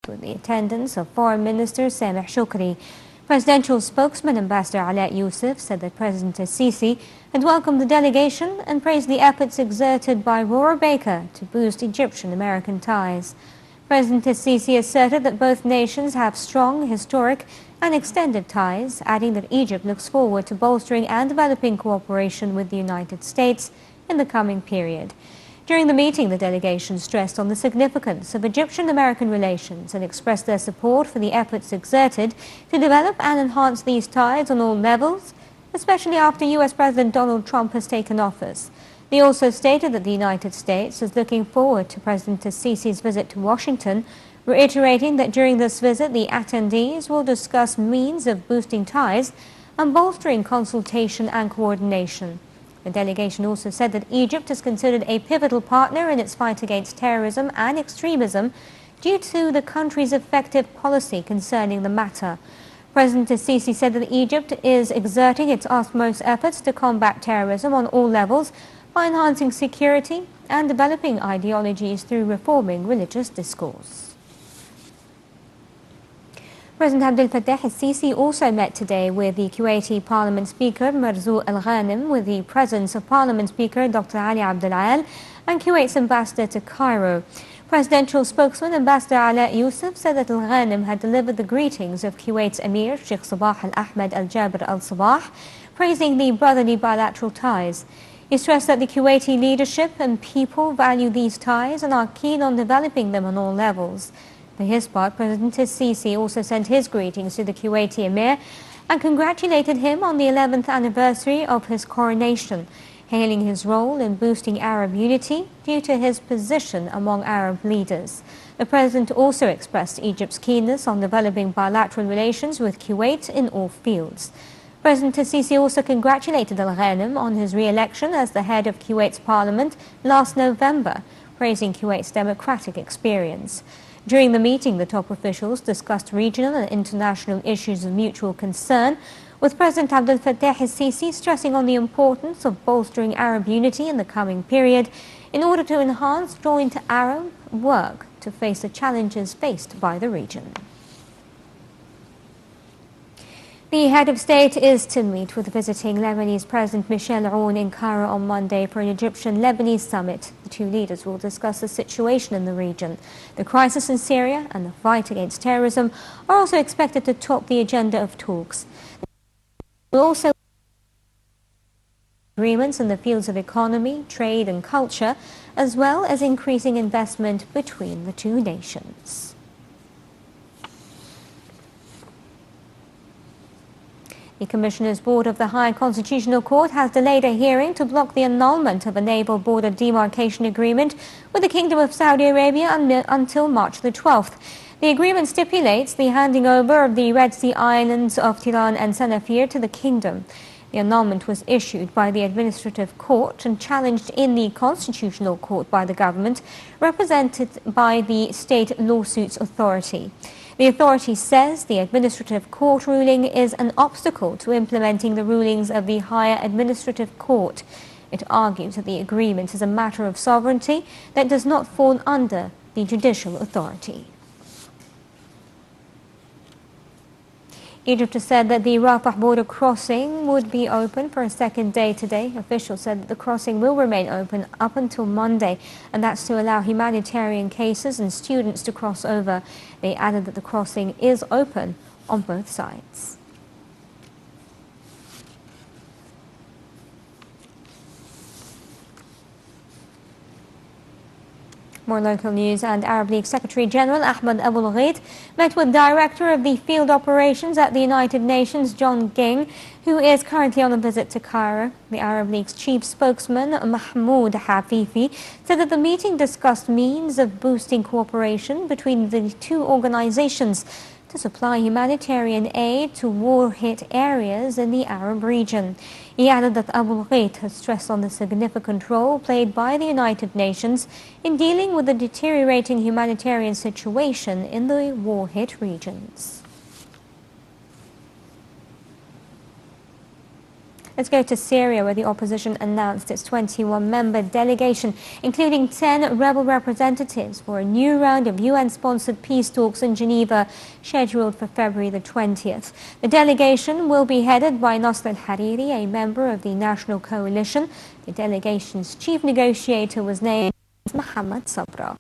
with the attendance of Foreign Minister Sameh Shukri. Presidential spokesman Ambassador Ala Yusuf said that President Sisi had welcomed the delegation and praised the efforts exerted by Rohrer Baker to boost Egyptian-American ties. President Sisi asserted that both nations have strong, historic and extended ties, adding that Egypt looks forward to bolstering and developing cooperation with the United States in the coming period. During the meeting, the delegation stressed on the significance of Egyptian-American relations and expressed their support for the efforts exerted to develop and enhance these ties on all levels, especially after U.S. President Donald Trump has taken office. They also stated that the United States is looking forward to President Sisi's visit to Washington, reiterating that during this visit the attendees will discuss means of boosting ties and bolstering consultation and coordination. The delegation also said that Egypt is considered a pivotal partner in its fight against terrorism and extremism due to the country's effective policy concerning the matter. President Sisi said that Egypt is exerting its utmost efforts to combat terrorism on all levels by enhancing security and developing ideologies through reforming religious discourse. President Abdel Fattah al-Sisi also met today with the Kuwaiti Parliament Speaker Marzouk al-Ghanem, with the presence of Parliament Speaker Dr. Ali Abdel Al and Kuwait's ambassador to Cairo. Presidential spokesman Ambassador Ala Yusuf said that al-Ghanem had delivered the greetings of Kuwait's Emir Sheikh Sabah al-Ahmed al-Jabir al-Sabah, praising the brotherly bilateral ties. He stressed that the Kuwaiti leadership and people value these ties and are keen on developing them on all levels. For his part, President Sisi also sent his greetings to the Kuwaiti Emir and congratulated him on the 11th anniversary of his coronation, hailing his role in boosting Arab unity due to his position among Arab leaders. The President also expressed Egypt's keenness on developing bilateral relations with Kuwait in all fields. President Sisi also congratulated al-Ghanem on his re-election as the head of Kuwait's parliament last November, praising Kuwait's democratic experience. During the meeting, the top officials discussed regional and international issues of mutual concern, with President Abdel Fattah al-Sisi stressing on the importance of bolstering Arab unity in the coming period in order to enhance joint Arab work to face the challenges faced by the region. The head of state is to meet with visiting Lebanese President Michel Aoun in Cairo on Monday for an Egyptian-Lebanese summit. The two leaders will discuss the situation in the region. The crisis in Syria and the fight against terrorism are also expected to top the agenda of talks. There will also be agreements in the fields of economy, trade and culture, as well as increasing investment between the two nations. The Commissioners' Board of the High Constitutional Court has delayed a hearing to block the annulment of a naval border demarcation agreement with the Kingdom of Saudi Arabia until March the 12th. The agreement stipulates the handing over of the Red Sea islands of Tiran and Sanafir to the Kingdom. The annulment was issued by the Administrative Court and challenged in the Constitutional Court by the government, represented by the State Lawsuits Authority. The authority says the Administrative Court ruling is an obstacle to implementing the rulings of the Higher Administrative Court. It argues that the agreement is a matter of sovereignty that does not fall under the judicial authority. Egypt has said that the Rafah border crossing would be open for a second day today. Officials said that the crossing will remain open up until Monday, and that's to allow humanitarian cases and students to cross over. They added that the crossing is open on both sides. More local news. And Arab League Secretary General Ahmed Abul Ghaid met with Director of the Field Operations at the United Nations, John Ging, who is currently on a visit to Cairo. The Arab League's chief spokesman, Mahmoud Hafifi, said that the meeting discussed means of boosting cooperation between the two organizations to supply humanitarian aid to war-hit areas in the Arab region. He added that Abul Ghaid has stressed on the significant role played by the United Nations in dealing with the deteriorating humanitarian situation in the war-hit regions. Let's go to Syria, where the opposition announced its 21-member delegation, including 10 rebel representatives, for a new round of UN-sponsored peace talks in Geneva, scheduled for February the 20th. The delegation will be headed by Nasr al-Hariri, a member of the National Coalition. The delegation's chief negotiator was named Mohammed Sabra.